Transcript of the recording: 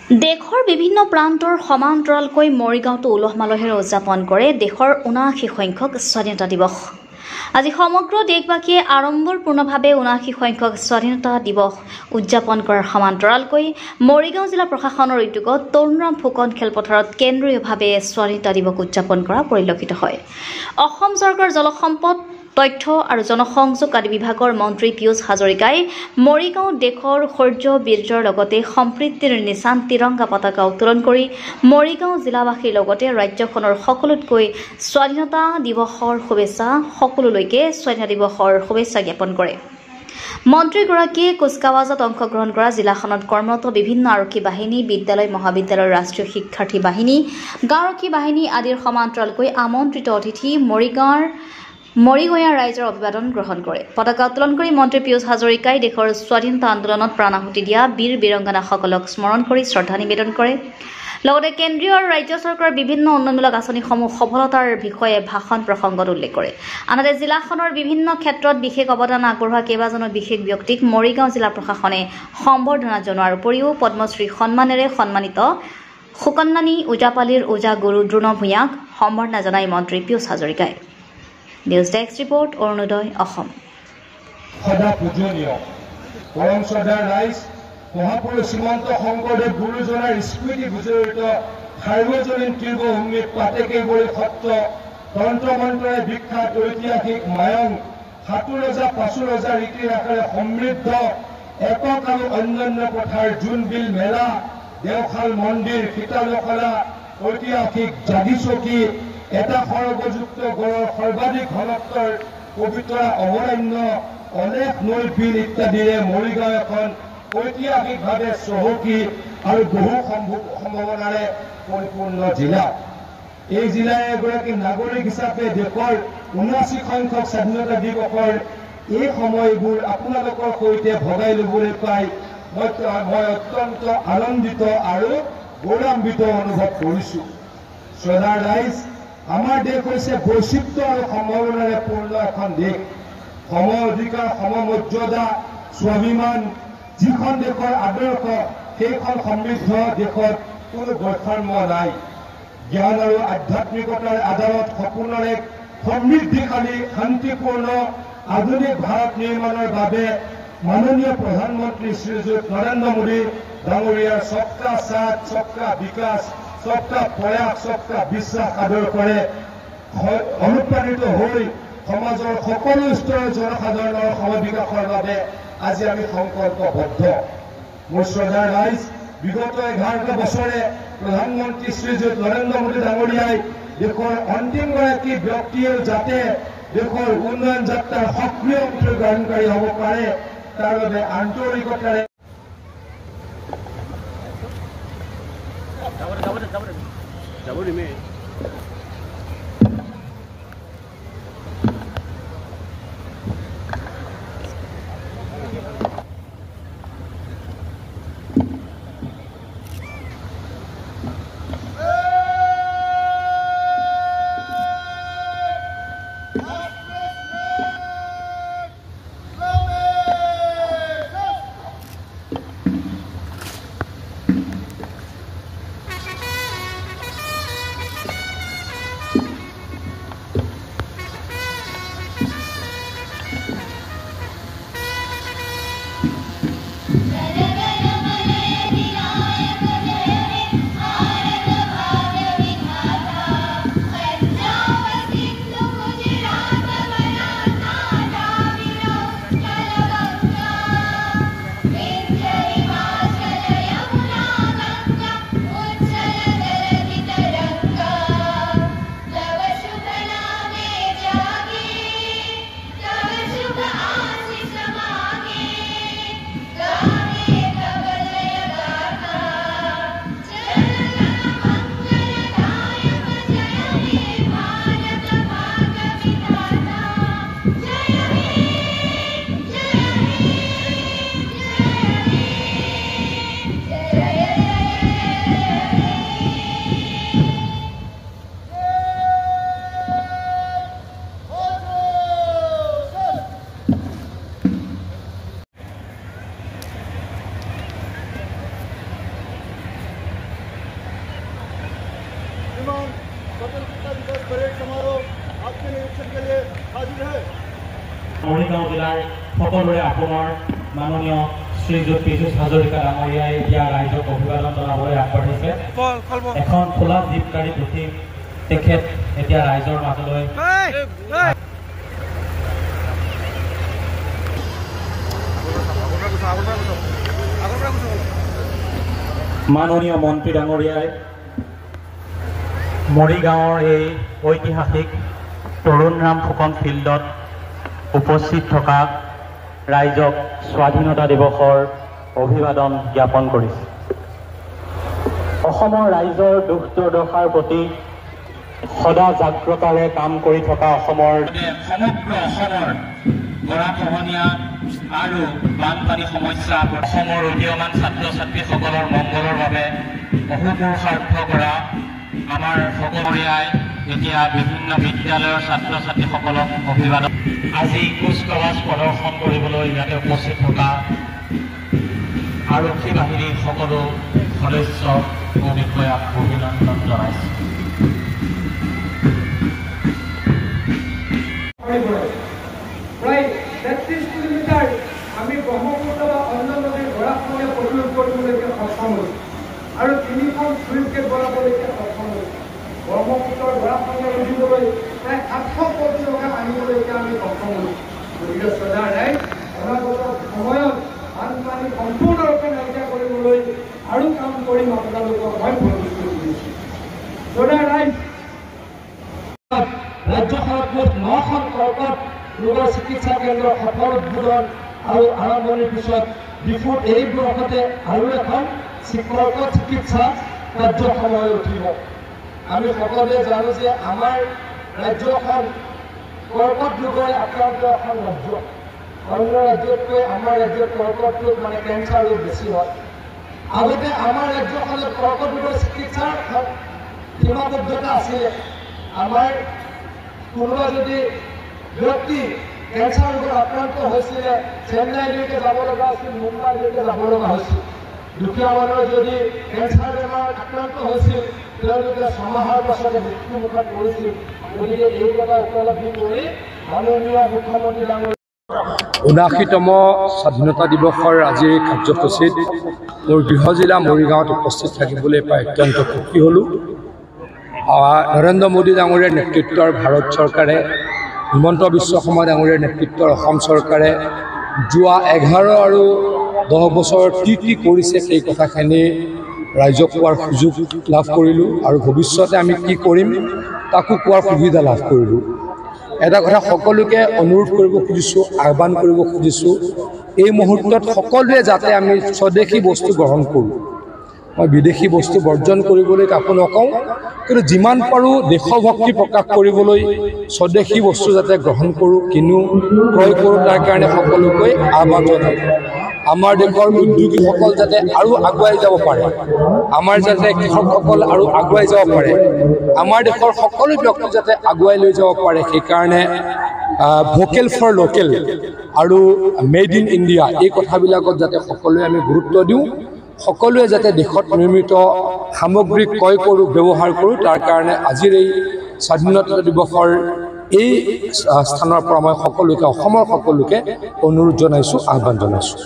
দেশৰ বিভিন্ন প্ৰান্তৰ সমান্তৰালকৈ মৰিগাঁওতো উলহ মালহেৰে উদযাপন কৰে দেশৰ ৭৯ সংখ্যক স্বাধীনতা দিৱস। আজি সমগ্ৰ দেশবাসীয়ে আড়ম্বৰপূৰ্ণভাৱে ৭৯ সংখ্যক স্বাধীনতা দিৱস উদযাপন কৰাৰ সমান্তৰালকৈ মৰিগাঁও জিলা প্ৰশাসনৰ উদ্যোগত তৰুণৰাম ফুকন খেলপথাৰত কেন্দ্ৰীয়ভাৱে স্বাধীনতা দিৱস উদযাপন কৰা পৰিলক্ষিত হয়। অসম চৰকাৰৰ জলসম্পদ তথ্য আৰু জনসংযোগ আদি বিভাগৰ মন্ত্ৰী পীয়ুষ হাজৰিকাই মৰিগাঁও দেশৰ শৌৰ্য বীৰ্যৰ লগতে সম্প্ৰীতিৰ নিচান তিৰংগা পতাকা উত্তোলন কৰি মৰিগাঁও জিলাবাসীৰ লগতে ৰাজ্যখনৰ সকলোতকৈ স্বাধীনতা দিৱসৰ শুভেচ্ছা সকলোলৈকে স্বাধীনতা দিৱসৰ শুভেচ্ছা জ্ঞাপন কৰে। মন্ত্ৰীগৰাকীয়ে কুচকাৱাজত অংশগ্ৰহণ কৰা জিলাখনত কৰ্মৰত বিভিন্ন আৰক্ষী বাহিনী, বিদ্যালয়, মহাবিদ্যালয়ৰ ৰাষ্ট্ৰীয় শিক্ষাৰ্থী বাহিনী, গাঁওৰক্ষী বাহিনী আদিৰ সমান্তৰালকৈ আমন্ত্ৰিত অতিথি মৰিগঞা ৰাইজৰ অভিবাদন গ্ৰহণ কৰে। পতাকা উত্তোলন কৰি মন্ত্ৰী পীয়ুষ হাজৰিকাই দেশৰ স্বাধীনতা আন্দোলনত প্ৰাণাহুতি দিয়া বীৰ বীৰংগনাসকলক স্মৰণ কৰি শ্ৰদ্ধা নিবেদন কৰে। লগতে কেন্দ্ৰীয় আৰু ৰাজ্য চৰকাৰৰ বিভিন্ন উন্নয়নমূলক আঁচনিসমূহ সফলতাৰ বিষয়ে ভাষণ প্ৰসংগত উল্লেখ কৰে। আনহাতে জিলাখনৰ বিভিন্ন ক্ষেত্ৰত বিশেষ অৱদান আগবঢ়োৱা কেইবাজনো বিশেষ ব্যক্তিক মৰিগাঁও জিলা প্ৰশাসনে সম্বৰ্ধনা জনোৱাৰ উপৰিও পদ্মশ্ৰী সন্মানেৰে সন্মানিত সুকন্নানী ওজাপালিৰ ওজা গুৰু দ্ৰোণ ভূঞাক সম্বৰ্ধনা জনায় মন্ত্ৰী পীয়ুষ হাজৰিকাই। News desk report Arunodoi Assam. সদা পূজনীয় পৰম শ্ৰদ্ধাৰ ৰাইজ মহাপুৰুষ শ্ৰীমন্ত শংকৰদেৱ গুৰুজনাৰ স্মৃতি বিজড়িত সাৰ্বজনীন তীৰ্থভূমিত পাতেকেইবৰী সত্ৰ তন্ত্ৰ মন্ত্ৰৰে বিখ্যাত ঐতিহাসিক মায়ং সাতু ৰজা পাঁচু ৰজা ৰীতিৰ আকাৰে সমৃদ্ধ একক আৰু অন্যান্য পথাৰ জোনবিল মেলা দেওশাল মন্দিৰ শীতলখলা ঐতিহাসিক জাগিচকী এটা সৰ্বযুক্ত গড়ৰ সৰ্বাধিক ঘনত্বৰ পবিত্ৰ অভয়াৰণ্য অনেক নৈ বিল ইত্যাদিৰে মৰিগাঁও এখন ঐতিহাসিকভাৱে চহকী আৰু বহু সম্ভাৱনাৰে পৰিপূৰ্ণ জিলা। এই জিলাই এগৰাকী নাগৰিক হিচাপে দেশৰ ৭৯ সংখ্যক স্বাধীনতা দিৱসৰ এই সময়বোৰ আপোনালোকৰ সৈতে ভগাই ল'বলৈ পাই মই অত্যন্ত আনন্দিত আৰু গৌৰৱান্বিত অনুভৱ কৰিছোঁ। শ্ৰদ্ধাৰ ৰাইজ, আমাৰ দেশ হৈছে বৈচিত্ৰ্য আৰু সম্ভাৱনাৰে পূৰ্ণ এখন দেশ। সম অধিকাৰ, সমমৰ্যাদা, স্বাভিমান যিখন দেশৰ আদৰ্শ সেইখন সমৃদ্ধ দেশত কোনো বৈষম্য নাই। জ্ঞান আৰু আধ্যাত্মিকতাৰ আধাৰত সপোনৰ এক সমৃদ্ধিশালী শান্তিপূৰ্ণ আধুনিক ভাৰত নিৰ্মাণৰ বাবে মাননীয় প্ৰধানমন্ত্ৰী শ্ৰীযুত নৰেন্দ্ৰ মোদী ডাঙৰীয়াৰ সবকা সাথ, সবকা বিকাশ, সবকা প্ৰয়াস, সবকা বিশ্বাস আদৰ্শৰে অনুপ্ৰাণিত হৈ সমাজৰ সকলো স্তৰৰ জনসাধাৰণৰ সমবিকাশৰ বাবে আজি আমি সংকল্পবদ্ধ। মোৰ শ্ৰদ্ধাৰ ৰাইজ, বিগত 11 বছৰে প্ৰধানমন্ত্ৰী শ্ৰীযুত নৰেন্দ্ৰ মোদী ডাঙৰীয়াই দেশৰ অন্তিমগৰাকী ব্যক্তিয়েও যাতে দেশৰ উন্নয়ন যাত্ৰাৰ সক্ৰিয় অংশগ্ৰহণকাৰী হ'ব পাৰে তাৰ বাবে আন্তৰিকতাৰে মৰিগাঁও জিলাৰ সকলোৰে আপোনাৰ মাননীয় শ্ৰীযুত পীযুষ হাজৰিকা ডাঙৰীয়াই এতিয়া ৰাইজক অভিবাদন জনাবলৈ আগবাঢ়িছে। এখন খোলা জীপ গাড়ীত উঠি তেখেত এতিয়া ৰাইজৰ মাজলৈ মাননীয় মন্ত্ৰী ডাঙৰীয়াই মৰিগাঁৱৰ এই ঐতিহাসিক তৰুণৰাম ফুকন ফিল্ডত উপস্থিত থকা ৰাইজক স্বাধীনতা দিৱসৰ অভিবাদন জ্ঞাপন কৰিছে। অসমৰ ৰাইজৰ দুখ দুৰ্দশাৰ প্ৰতি সদা জাগ্ৰতাৰে কাম কৰি থকা অসমৰ সমগ্ৰ অসমৰ গৰাখহনীয়া আৰু বানপানী সমস্যা অসমৰ উদীয়মান ছাত্ৰ ছাত্ৰীসকলৰ মংগলৰ বাবে অহোপুৰুষাৰ্থ কৰা আমাৰ সকলোৰীয়াই এতিয়া বিভিন্ন বিদ্যালয়ৰ ছাত্ৰ ছাত্ৰীসকলক অভিবাদন আজি কুচকাৱাজ প্ৰদৰ্শন কৰিবলৈ ইয়াতে উপস্থিত থকা আৰক্ষী বাহিনীৰ সকলো সদস্য ও বিষয়াক অভিনন্দন জনাইছে। প্ৰায় ৩৩ কিলোমিটাৰ আমি ব্ৰহ্মপুত্ৰ বা অন্য নদীৰ গৰাখহনীয়া প্ৰতিৰোধ কৰিবলৈকে সক্ষম হৈছোঁ আৰু ৩খন চুইচ গেট বনাবলৈকে সক্ষম হৈছোঁ। ব্ৰহ্মপুত্ৰৰ গৰাখহনীয়া ৰোধিবলৈ প্ৰায় ৮০০ কোটি টকা আনিবলৈকে আমি সক্ষম হৈছোঁ। গতিকে শ্ৰদ্ধা ৰাইজ অনাগত সময়ত বানপানী সম্পূৰ্ণৰূপে নাইকিয়া কৰিবলৈ আৰু কাম কৰিম আপোনালোকক মই প্ৰতিশ্ৰুতি দিছোঁ। শ্ৰদ্ধা ৰাইজ ৰাজ্যখনত মুঠ ৯খন কৰ্কট ৰোগৰ চিকিৎসা কেন্দ্ৰ সফল উদ্বোধন আৰু আৰম্ভণিৰ পিছত ডিফুত এই ব্লকতে আৰু এখন কৰ্কট চিকিৎসা কাৰ্যক্ষম হৈ উঠিব। আমি সকলোৱে জানো যে আমাৰ ৰাজ্যখন কৰ্কট ৰোগৰে আক্ৰান্ত এখন ৰাজ্য। অন্য ৰাজ্যতকৈ আমাৰ ৰাজ্যত কৰ্কট ৰোগ মানে কেঞ্চাৰ ৰোগ বেছি হয়। আগতে আমাৰ ৰাজ্যখনত কৰ্কট ৰোগৰ চিকিৎসাৰ সীমাবদ্ধতা আছিলে। আমাৰ কোনোবা যদি ব্যক্তি কেঞ্চাৰ ৰোগত আক্ৰান্ত হৈছিলে চেন্নাইলৈকে যাব লগা হৈছিল, মুম্বাইলৈকে যাব লগা হৈছিল। দুখীয়া মানুহৰ যদি কেঞ্চাৰ বেমাৰত আক্ৰান্ত হৈছিল তেওঁলোকে ৬ মাহৰ পাছতে মৃত্যুমুখত পৰিছিল। গতিকে এই কথা উপলব্ধি কৰি মাননীয় মুখ্যমন্ত্ৰী ডাঙৰীয়া ৭৯তম স্বাধীনতা দিৱসৰ আজিৰ এই কাৰ্যসূচীত মোৰ গৃহ জিলা মৰিগাঁৱত উপস্থিত থাকিবলৈ পাই অত্যন্ত সুখী হ'লোঁ। নৰেন্দ্ৰ মোদী ডাঙৰীয়াৰ নেতৃত্বৰ ভাৰত চৰকাৰে, হিমন্ত বিশ্ব শৰ্মা ডাঙৰীয়াৰ নেতৃত্বৰ অসম চৰকাৰে যোৱা ১১ আৰু 10 বছৰত কি কৰিছে সেই কথাখিনি ৰাইজক কোৱাৰ সুযোগ লাভ কৰিলোঁ আৰু ভৱিষ্যতে আমি কি কৰিম তাকো কোৱাৰ সুবিধা লাভ কৰিলোঁ। এটা কথা সকলোকে অনুৰোধ কৰিব খুজিছোঁ, আহ্বান কৰিব খুজিছোঁ, এই মুহূৰ্তত সকলোৱে যাতে আমি স্বদেশী বস্তু গ্ৰহণ কৰোঁ। মই বিদেশী বস্তু বৰ্জন কৰিবলৈ কাকো নকওঁ, কিন্তু যিমান পাৰোঁ দেশভক্তি প্ৰকাশ কৰিবলৈ স্বদেশী বস্তু যাতে গ্ৰহণ কৰোঁ, কিনো, ক্ৰয় কৰোঁ, তাৰ কাৰণে সকলোকৈ আহ্বান জনাওঁ। আমাৰ দেশৰ উদ্যোগীসকল যাতে আৰু আগুৱাই যাব পাৰে, আমাৰ যাতে কৃষকসকল আৰু আগুৱাই যাব পাৰে, আমাৰ দেশৰ সকলো ব্যক্তি যাতে আগুৱাই লৈ যাব পাৰে, সেইকাৰণে ভোকেল ফৰ লোকেল আৰু মেড ইন ইণ্ডিয়া এই কথাবিলাকত যাতে সকলোৱে আমি গুৰুত্ব দিওঁ। সকলোৱে যাতে দেশত নিৰ্মিত সামগ্ৰী ক্ৰয় কৰোঁ, ব্যৱহাৰ কৰোঁ, তাৰ কাৰণে আজিৰ এই স্বাধীনতা দিৱসৰ এই স্থানৰ পৰা মই সকলোকে, অসমৰ সকলোকে অনুৰোধ জনাইছোঁ, আহ্বান জনাইছোঁ।